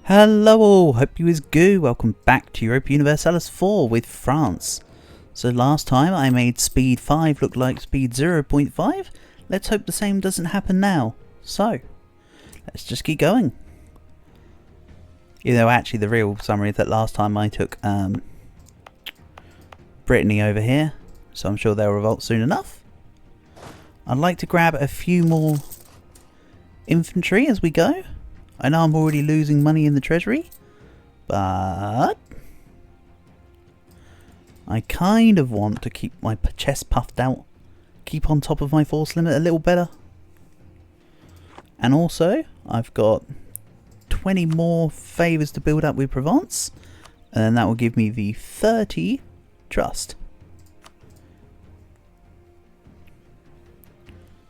Hello all, hope you is good. Welcome back to Europa Universalis 4 with France. So last time I made speed 5 look like speed 0.5. Let's hope the same doesn't happen now. So, let's just keep going. You know, actually the real summary is that last time I took Brittany over here. So I'm sure they'll revolt soon enough. I'd like to grab a few more infantry as we go. I know I'm already losing money in the treasury, but I kind of want to keep my chest puffed out, keep on top of my force limit a little better. And also, I've got 20 more favours to build up with Provence, and then that will give me the 30 trust.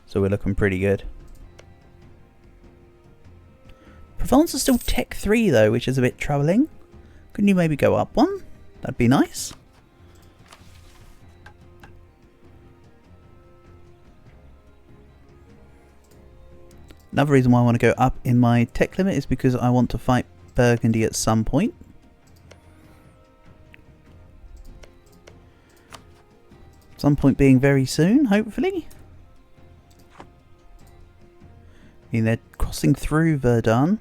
So we're looking pretty good. Provence is still Tech 3 though, which is a bit troubling. Couldn't you maybe go up one? That'd be nice. Another reason why I want to go up in my tech limit is because I want to fight Burgundy at some point. Some point being very soon, hopefully. I mean, they're crossing through Verdun.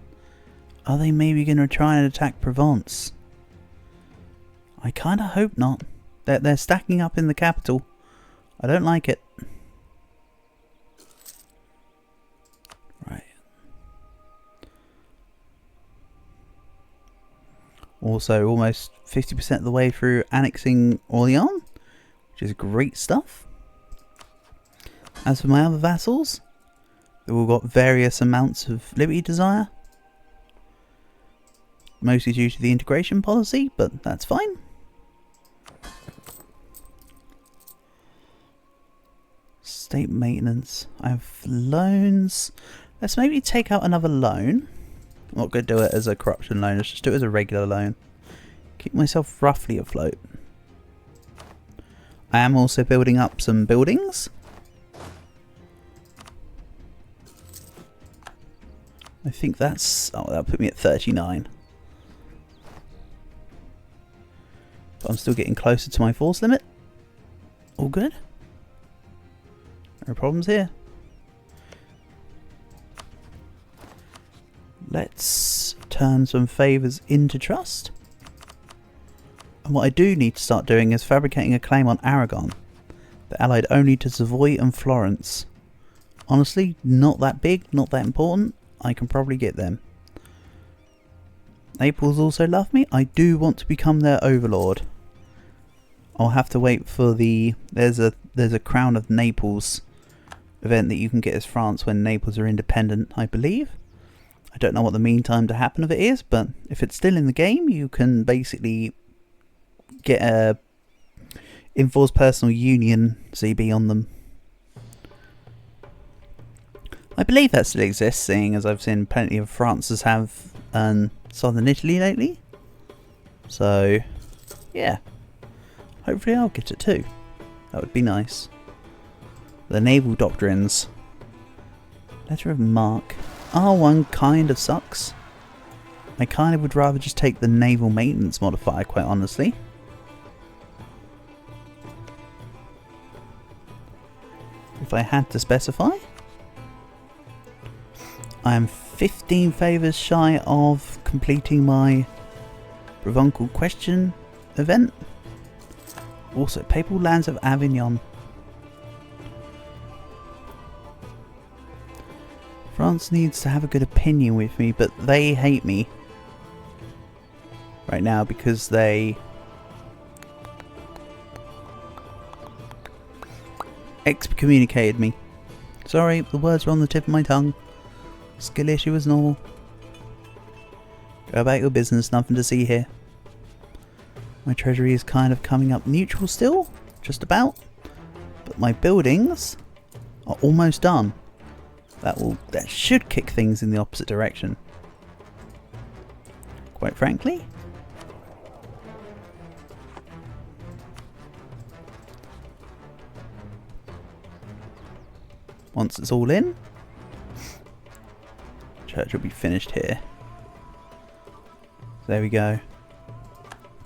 Are they maybe going to try and attack Provence? I kind of hope not. They're stacking up in the capital. I don't like it. Right. Also, almost 50% of the way through annexing Orléans, which is great stuff. As for my other vassals, they've all got various amounts of liberty desire. Mostly due to the integration policy, but that's fine. State maintenance. I have loans. Let's maybe take out another loan. I'm not going to do it as a corruption loan, let's just do it as a regular loan. Keep myself roughly afloat. I am also building up some buildings. I think that's... oh, that'll put me at 39. But I'm still getting closer to my force limit. All good. No problems here. Let's turn some favours into trust. And what I do need to start doing is fabricating a claim on Aragon. They're allied only to Savoy and Florence. Honestly, not that big, not that important. I can probably get them. Naples also love me. I do want to become their overlord. I'll have to wait for the... There's a Crown of Naples event that you can get as France when Naples are independent, I believe. I don't know what the mean time to happen of it is, but if it's still in the game, you can basically get a enforced personal union CB on them. I believe that still exists, seeing as I've seen plenty of Frances have southern Italy lately. So, yeah. Hopefully I'll get it too. That would be nice. The naval doctrines. Letter of marque. R1 kind of sucks. I kind of would rather just take the naval maintenance modifier, quite honestly. If I had to specify. I am 15 favours shy of completing my Provencal question event. Also, Papal Lands of Avignon. France needs to have a good opinion with me, but they hate me right now because they excommunicated me. Sorry, the words were on the tip of my tongue. Skill issue as normal. Go about your business, nothing to see here. My treasury is kind of coming up neutral still, just about. But my buildings are almost done. That should kick things in the opposite direction. Quite frankly. Once it's all in, church will be finished here. There we go.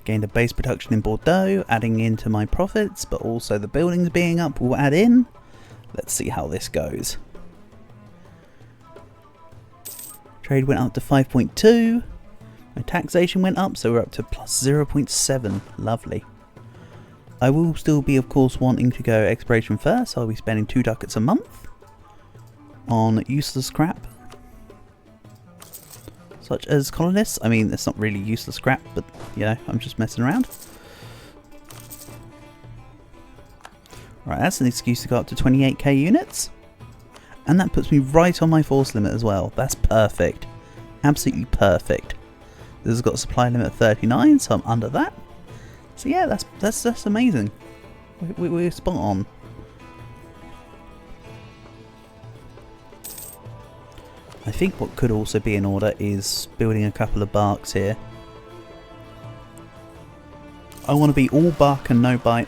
Gained a base production in Bordeaux, adding into my profits, but also the buildings being up will add in. Let's see how this goes. Trade went up to 5.2. My taxation went up, so we're up to plus 0.7. Lovely. I will still be, of course, wanting to go exploration first. I'll be spending 2 ducats a month on useless scrap, such as colonists. I mean, it's not really useless scrap, but, you know, I'm just messing around. Right, that's an excuse to go up to 28k units. And that puts me right on my force limit as well. That's perfect. Absolutely perfect. This has got a supply limit of 39, so I'm under that. So yeah, that's amazing. We're spot on. I think what could also be in order is building a couple of barks here. I want to be all bark and no bite.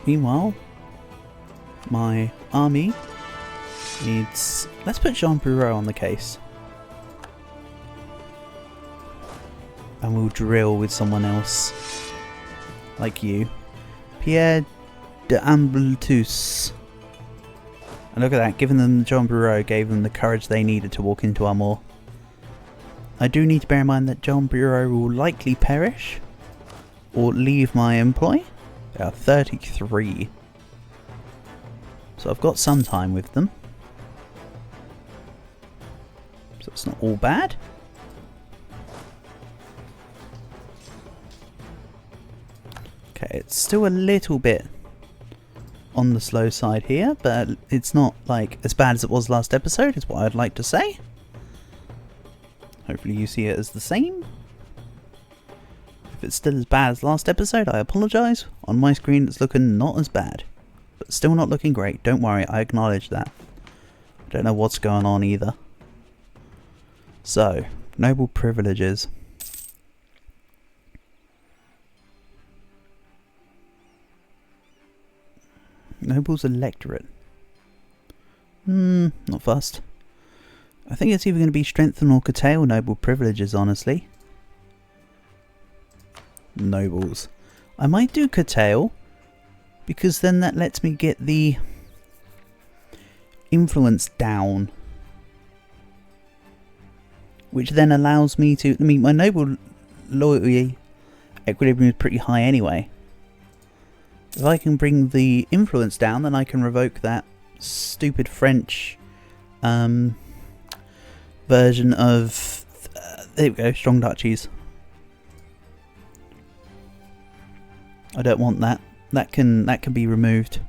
Meanwhile, my army needs... Let's put Jean Bureau on the case. And we'll drill with someone else. Like you. Pierre d'Ambletus. And look at that, giving them Jean Bureau gave them the courage they needed to walk into Armor. I do need to bear in mind that Jean Bureau will likely perish. Or leave my employ. They are 33. So I've got some time with them. So it's not all bad. Okay, it's still a little bit on the slow side here, but it's not like as bad as it was last episode, is what I'd like to say. Hopefully you see it as the same. If it's still as bad as last episode, I apologise. On my screen it's looking not as bad, but still not looking great. Don't worry, I acknowledge that. I don't know what's going on either. So, noble privileges. Noble's electorate. Not fussed. I think it's either going to be strengthen or curtail noble privileges, honestly. Nobles. I might do curtail, because then that lets me get the influence down. Which then allows me to... I mean, my noble loyalty equilibrium is pretty high anyway. If I can bring the influence down, then I can revoke that stupid French version of... there we go, strong duchies. I don't want that. That can be removed.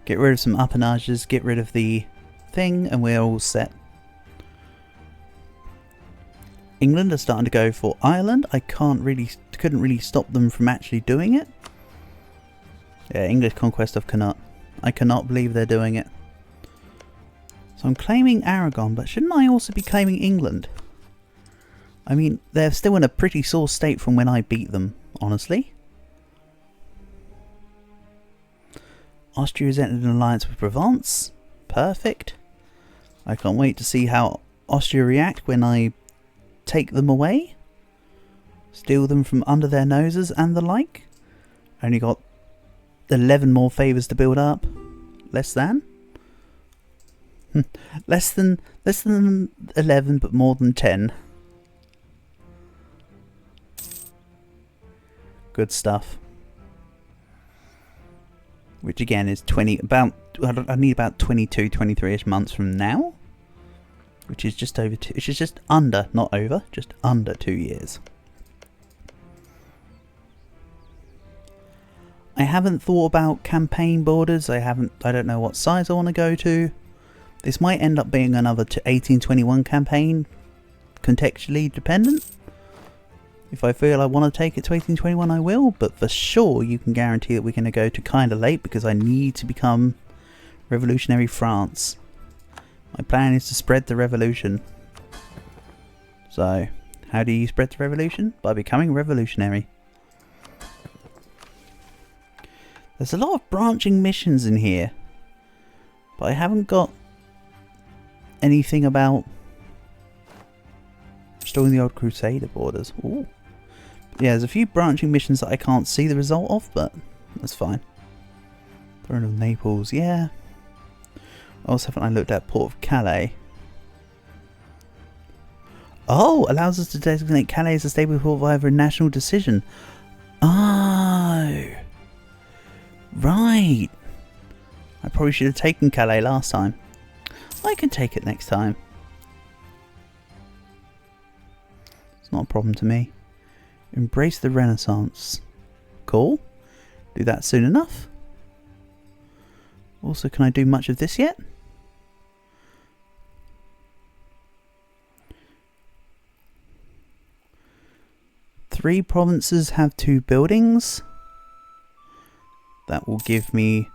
Get rid of some appanages, get rid of the thing, and we're all set. England are starting to go for Ireland. I couldn't really stop them from actually doing it. Yeah, English conquest of Connaught. I cannot believe they're doing it. So I'm claiming Aragon, but shouldn't I also be claiming England? I mean, they're still in a pretty sore state from when I beat them, honestly. Austria has entered an alliance with Provence. Perfect. I can't wait to see how Austria react when I take them away. Steal them from under their noses and the like. Only got 11 more favours to build up. Less than? less than 11, but more than 10. Good stuff. Which again is I need about 22, 23ish months from now. Which is just over which is just under, not over, just under 2 years. I haven't thought about campaign borders. I don't know what size I want to go to. This might end up being another 1821 campaign, contextually dependent. If I feel I want to take it to 1821, I will, but for sure you can guarantee that we're going to go to kind of late because I need to become revolutionary France. My plan is to spread the revolution. So, how do you spread the revolution? By becoming revolutionary. There's a lot of branching missions in here, but I haven't got anything about Restoring the old Crusader borders. Ooh. Yeah, there's a few branching missions that I can't see the result of, but that's fine. Throne of Naples, yeah. Also, haven't I looked at Port of Calais? Oh, allows us to designate Calais as a stable port via a national decision. Oh, right. I probably should have taken Calais last time. I can take it next time. It's not a problem to me. Embrace the Renaissance. Cool. Do that soon enough. Also, can I do much of this yet? Three provinces have 2 buildings. That will give me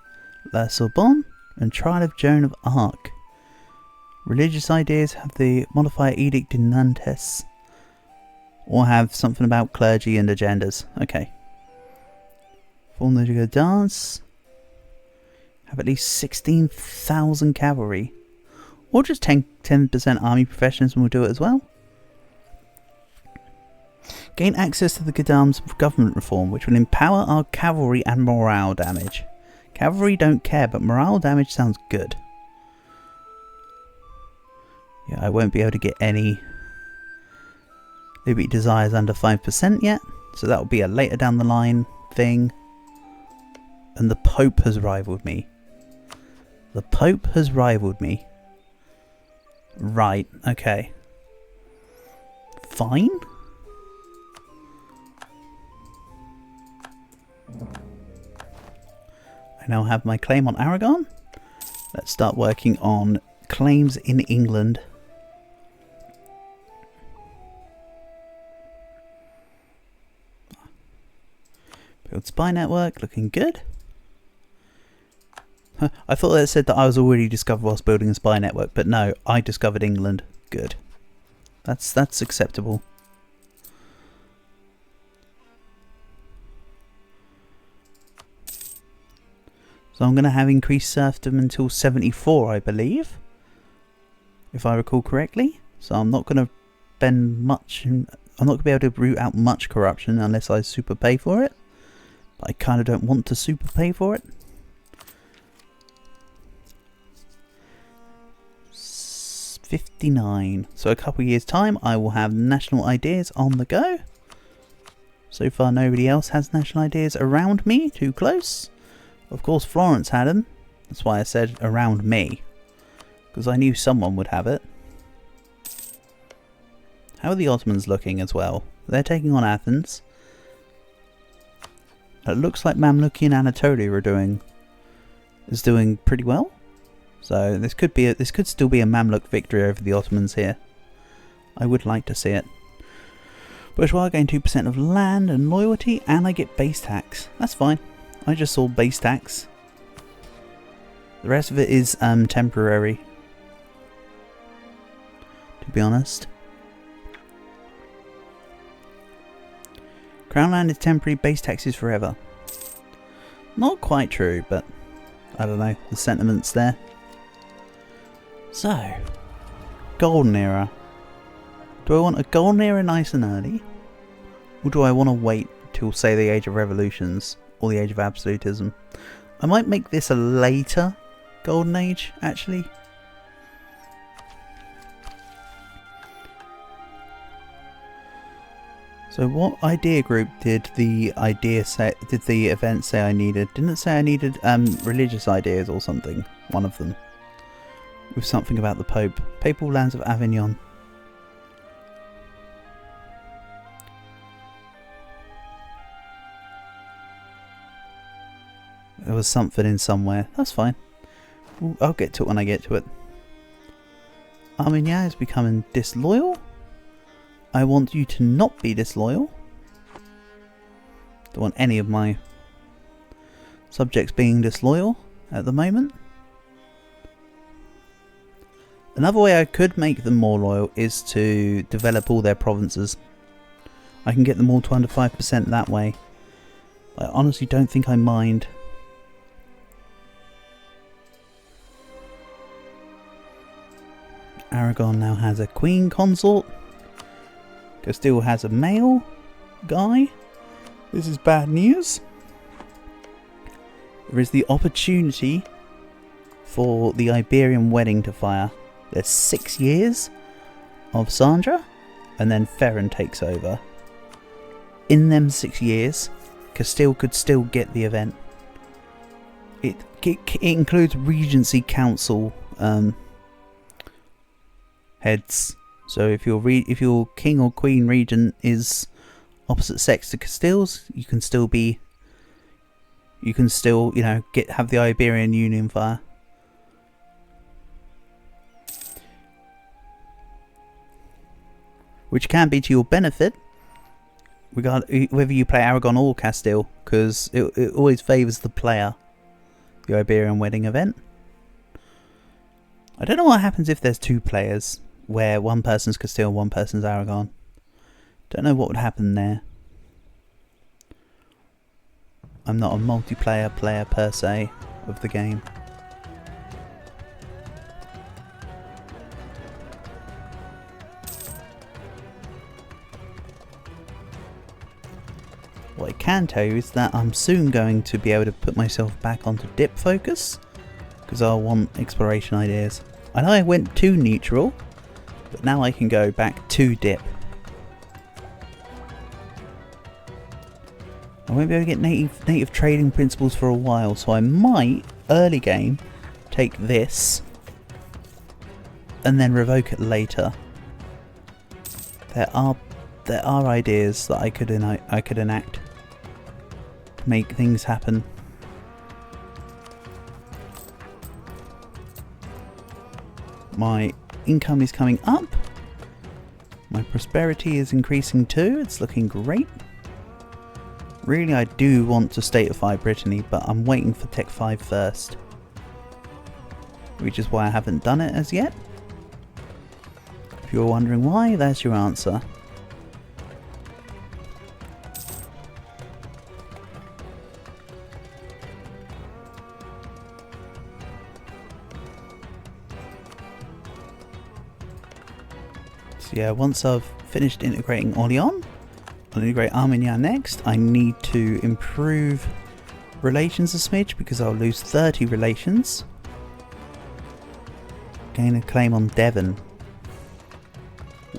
La Sorbonne and Trial of Joan of Arc. Religious ideas have the modifier Edict de Nantes. Or have something about clergy and agendas. Okay. Form the dance. Have at least 16,000 cavalry. Or just 10% army professionals will do it as well. Gain access to the Gadam's government reform, which will empower our cavalry and morale damage. Cavalry don't care, but morale damage sounds good. Yeah, I won't be able to get any Liberty Desires under 5% yet, so that will be a later down the line thing. And the Pope has rivaled me. The Pope has rivaled me. Right, okay. Fine. I now have my claim on Aragon. Let's start working on claims in England. Build spy network, looking good. I thought that said that I was already discovered whilst building a spy network, but no, I discovered England. Good. That's acceptable. So I'm going to have increased serfdom until 74, I believe, if I recall correctly. So I'm not going to spend much. I'm not going to be able to root out much corruption unless I super pay for it. But I kind of don't want to super pay for it. 59. So a couple of years time I will have national ideas on the go. So far nobody else has national ideas around me, too close. Of course Florence had them. That's why I said around me. Because I knew someone would have it. How are the Ottomans looking as well? They're taking on Athens. It looks like Mamluki and Anatolia is doing pretty well. So this could still be a Mamluk victory over the Ottomans here. I would like to see it. Bourgeois gain 2% of land and loyalty, and I get base tax. That's fine. I just saw base tax. The rest of it is temporary, to be honest. Crown land is temporary, base tax is forever. Not quite true, but I don't know, the sentiment's there. So, golden era. Do I want a golden era nice and early? Or do I want to wait till, say, the Age of Revolutions or the Age of Absolutism? I might make this a later golden age, actually. So what idea group did the event say I needed? Didn't it say I needed religious ideas or something? One of them. With something about the Pope. Papal lands of Avignon. There was something in somewhere. That's fine. I'll get to it when I get to it. Armagnac is becoming disloyal. I want you to not be disloyal. Don't want any of my subjects being disloyal at the moment. Another way I could make them more loyal is to develop all their provinces. I can get them all to under 5% that way. I honestly don't think I mind. Aragon now has a queen consort. Castile has a male guy. This is bad news. There is the opportunity for the Iberian wedding to fire. There's 6 years of Sandra, and then Ferran takes over. In them 6 years, Castile could still get the event. It includes Regency Council heads. So if your king or queen regent is opposite sex to Castile's, you can still have the Iberian Union fire. Which can be to your benefit, whether you play Aragon or Castile, because it always favours the player, the Iberian wedding event. I don't know what happens if there's 2 players, where one person's Castile and one person's Aragon. Don't know what would happen there. I'm not a multiplayer player per se of the game. What I can tell you is that I'm soon going to be able to put myself back onto dip focus, because I'll want exploration ideas. I know I went to neutral, but now I can go back to dip. I won't be able to get native trading principles for a while, so I might, early game, take this and then revoke it later. There are ideas that I could enact to make things happen. My income is coming up. My prosperity is increasing too. It's looking great. Really, I do want to statify Brittany, but I'm waiting for Tech 5 first. Which is why I haven't done it as yet. If you're wondering why, there's your answer. So yeah, once I've finished integrating Orléans, I'll integrate Armagnac next. I need to improve relations a smidge because I'll lose 30 relations. Gain a claim on Devon.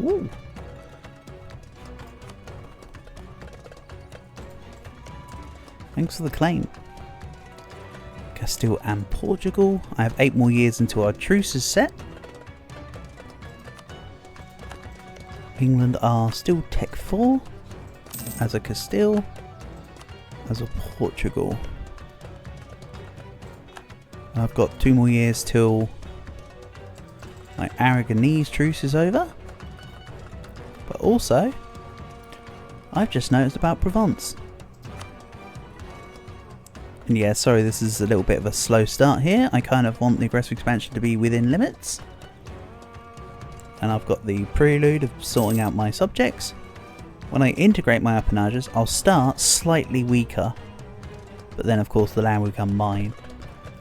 Ooh. Thanks for the claim. Castile and Portugal. I have 8 more years until our truce is set. England are still Tech 4. As a Castile, as a Portugal. And I've got 2 more years till my Aragonese truce is over. But also, I've just noticed about Provence. And yeah, sorry, this is a little bit of a slow start here. I kind of want the aggressive expansion to be within limits. And I've got the prelude of sorting out my subjects. When I integrate my appanages, I'll start slightly weaker, but then of course the land will become mine,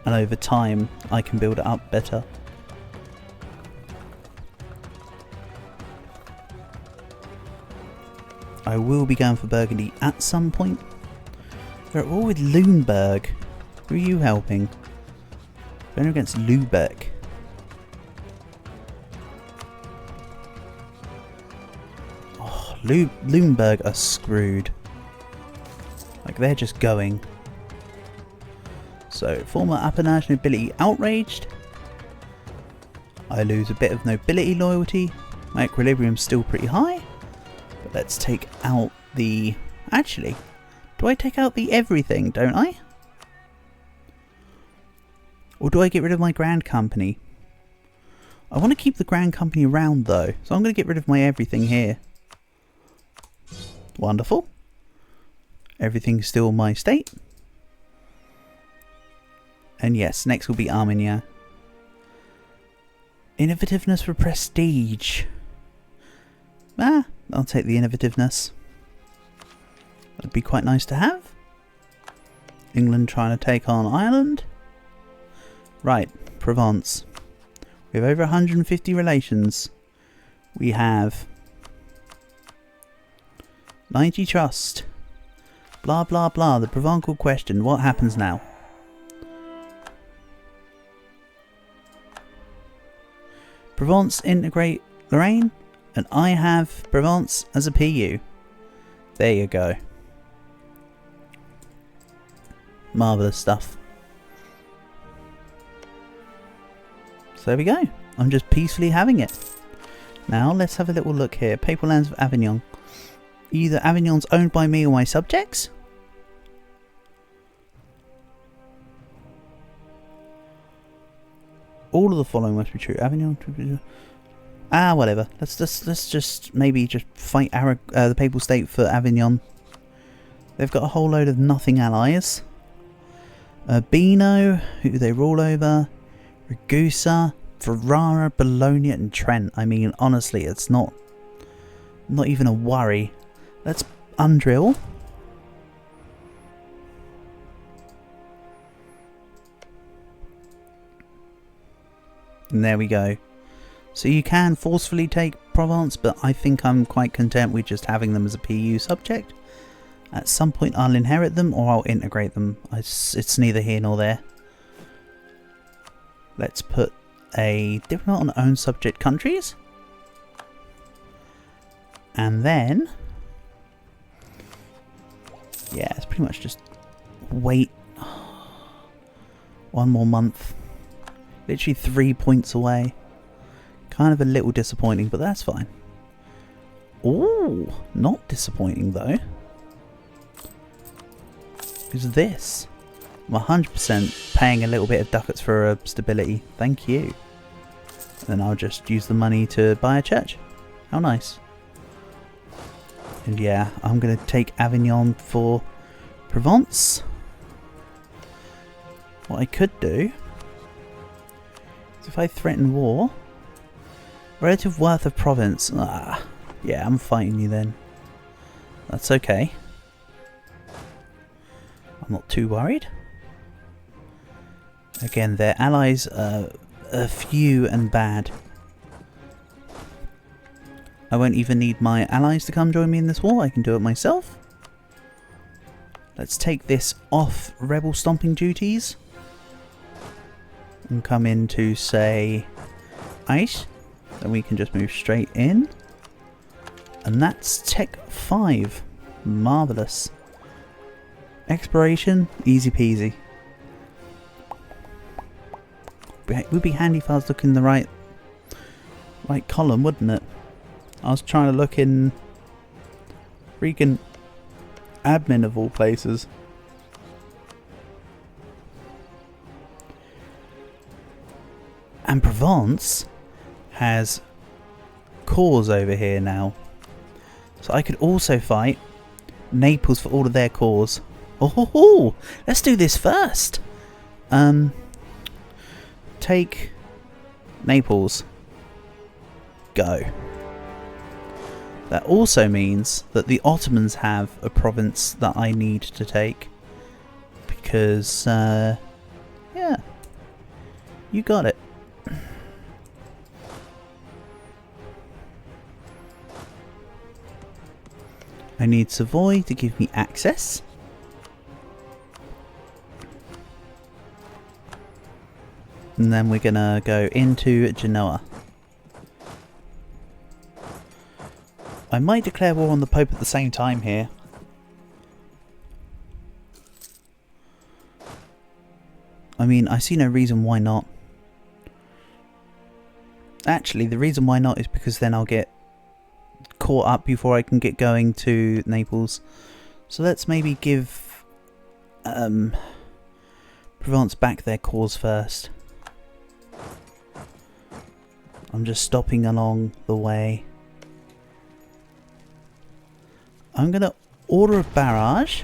and over time I can build it up better. I will be going for Burgundy at some point. They're all with Lüneburg. Who are you helping? Going against Lübeck. Lüneburg are screwed. Like, they're just going. So, former appanage nobility outraged. I lose a bit of nobility loyalty. My equilibrium's still pretty high. But let's take out the... Actually, do I take out the everything, don't I? Or do I get rid of my Grand Company? I want to keep the Grand Company around though, so I'm going to get rid of my everything here. Wonderful. Everything's still my state. And yes, next will be Armagnac. Innovativeness for prestige. I'll take the innovativeness. That'd be quite nice to have. England trying to take on Ireland. Right, Provence. We have over 150 relations. We have Mighty trust. Blah blah blah. The Provencal question. What happens now? Provence integrate Lorraine, and I have Provence as a PU. There you go. Marvellous stuff. So there we go. I'm just peacefully having it. Now let's have a little look here. Papal lands of Avignon. Either Avignon's owned by me or my subjects. All of the following must be true. Avignon. Whatever. Let's just maybe just fight the Papal State for Avignon. They've got a whole load of nothing allies. Urbino, who they rule over. Ragusa, Ferrara, Bologna, and Trent. I mean, honestly, it's not even a worry. Let's undrill. And there we go. So you can forcefully take Provence, but I think I'm quite content with just having them as a PU subject. At some point I'll inherit them or I'll integrate them. It's neither here nor there. Let's put a diplomat on own subject countries. And then... yeah, it's pretty much just wait one more month. Literally 3 points away. Kind of a little disappointing, but that's fine. Ooh, not disappointing though. Because this. I'm 100% paying a little bit of ducats for stability. Thank you. And then I'll just use the money to buy a church. How nice. And yeah, I'm going to take Avignon for Provence. What I could do is if I threaten war, relative worth of province. Yeah, I'm fighting you then. That's okay. I'm not too worried. Again, their allies are few and bad. I won't even need my allies to come join me in this war. I can do it myself. Let's take this off rebel stomping duties. And come into, say, ice. Then we can just move straight in. And that's Tech 5. Marvellous. Exploration, easy peasy. It would be handy if I was looking in the right column, wouldn't it? I was trying to look in freaking admin of all places. And Provence has cores over here now. So I could also fight Naples for all of their cores. Oh, let's do this first. Take Naples. Go. That also means that the Ottomans have a province that I need to take. Because, yeah. You got it. I need Savoy to give me access. And then we're gonna go into Genoa. I might declare war on the Pope at the same time here. I mean, I see no reason why not. Actually, the reason why not is because then I'll get caught up before I can get going to Naples. So let's maybe give Provence back their cause first. I'm just stopping along the way. I'm going to order a barrage,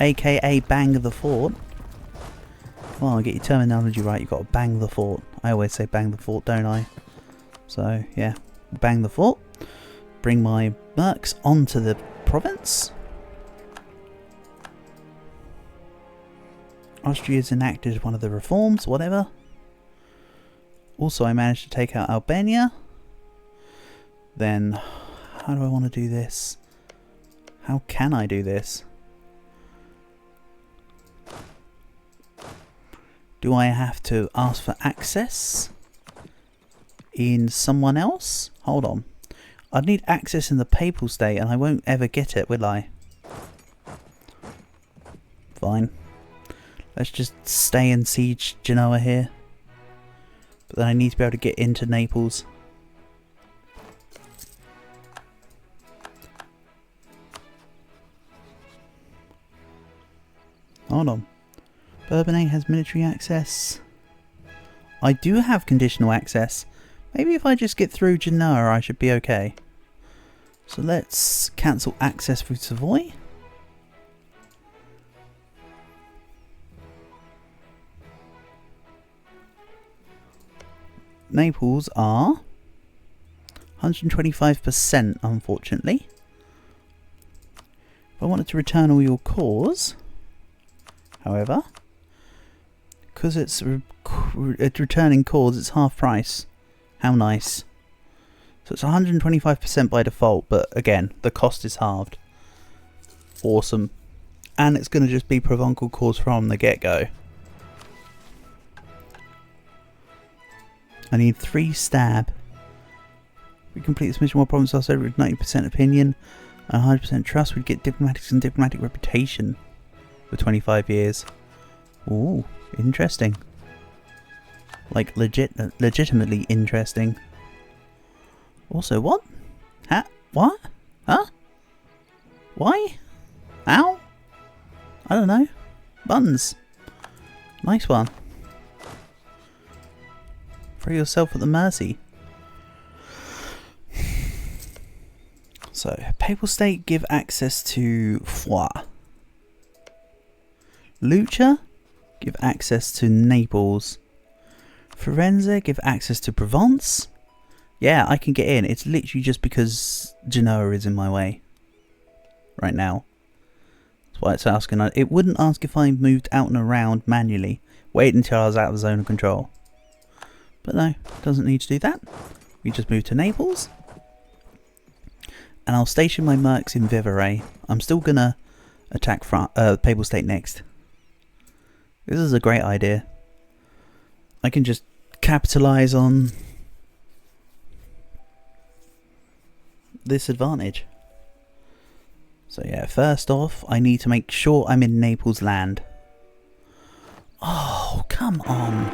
aka bang the fort. Come on, get your terminology right. You've got to bang the fort. I always say bang the fort, don't I? So, yeah, bang the fort. Bring my mercs onto the province. Austria's enacted one of the reforms, whatever. Also, I managed to take out Albania. Then, how do I want to do this? How can I do this? Do I have to ask for access in someone else? Hold on. I'd need access in the Papal State and I won't ever get it, will I? Fine. Let's just stay and siege Genoa here. But then I need to be able to get into Naples. Hold on. Bourbonnais has military access. I do have conditional access. Maybe if I just get through Genoa I should be okay. So let's cancel access through Savoy. Naples are 125% unfortunately. If I wanted to return all your cores, however, because it's returning cores, it's half price. How nice. So it's 125% by default, but again, the cost is halved. Awesome. And it's going to just be Provencal cores from the get-go. I need 3 stab. We complete this mission while Provence are with 90% opinion and 100% trust. We'd get diplomatics and diplomatic reputation for 25 years. Ooh, interesting. Like legitimately interesting. Also, what? What? Huh? Why? Ow? I don't know. Buttons. Nice one. Throw yourself at the mercy. So, Papal State give access to Foix. Lucca give access to Naples. Firenze give access to Provence. Yeah, I can get in. It's literally just because Genoa is in my way right now. That's why it's asking. It wouldn't ask if I moved out and around manually. Wait until I was out of the zone of control. But no, doesn't need to do that. We just move to Naples. And I'll station my mercs in Vivarais. I'm still gonna attack Papal State next. This is a great idea. I can just capitalise on this advantage. So yeah, first off, I need to make sure I'm in Naples land. Oh, come on.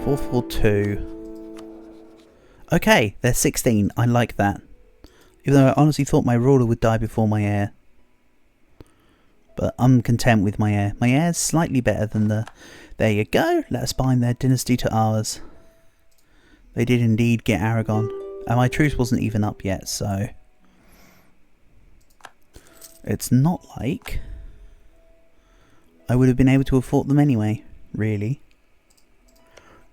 442. Okay, they're 16. I like that. Even though I honestly thought my ruler would die before my heir. But I'm content with my heir. My heir's slightly better than the... There you go. Let us bind their dynasty to ours. They did indeed get Aragon. And my truce wasn't even up yet, so... It's not like... I would have been able to have fought them anyway, really.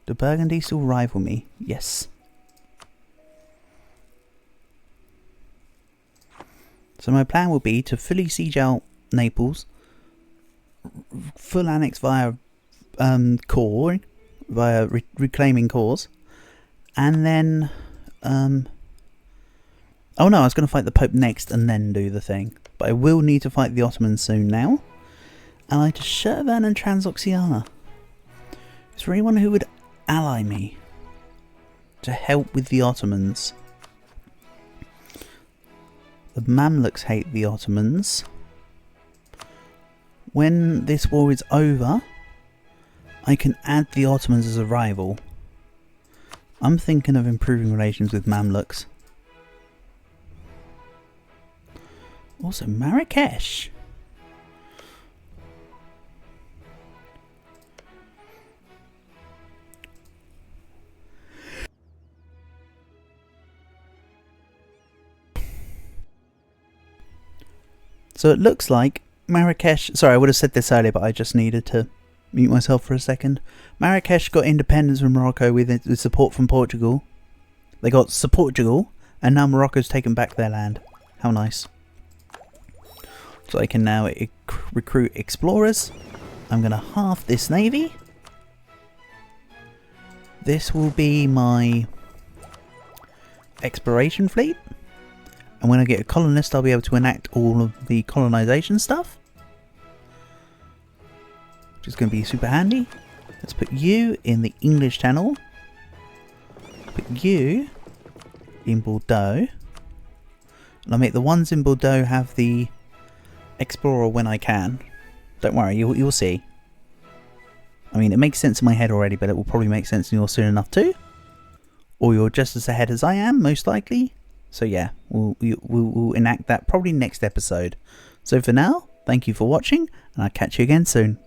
Do Burgundy still rival me? Yes. So my plan will be to fully siege out Naples, full annex via core, via reclaiming cores, and then oh no, I was going to fight the Pope next and then do the thing, but I will need to fight the Ottomans soon now. And I to Shervan and Transoxiana. Is there anyone who would ally me to help with the Ottomans? The Mamluks hate the Ottomans. When this war is over, I can add the Ottomans as a rival. I'm thinking of improving relations with Mamluks. Also, Marrakesh. So it looks like Marrakesh... Sorry, I would have said this earlier, but I just needed to mute myself for a second. Marrakesh got independence from Morocco with support from Portugal. They got Portugal, and now Morocco's taken back their land. How nice. So I can now recruit explorers. I'm going to halve this navy. This will be my exploration fleet. And when I get a colonist, I'll be able to enact all of the colonization stuff, which is going to be super handy. Let's put you in the English Channel. Put you in Bordeaux. And I'll make the ones in Bordeaux have the Explorer when I can. Don't worry, you'll see. I mean, it makes sense in my head already, but it will probably make sense in yours soon enough too. Or you're just as ahead as I am, most likely. So yeah, we'll enact that probably next episode. So for now, thank you for watching, and I'll catch you again soon.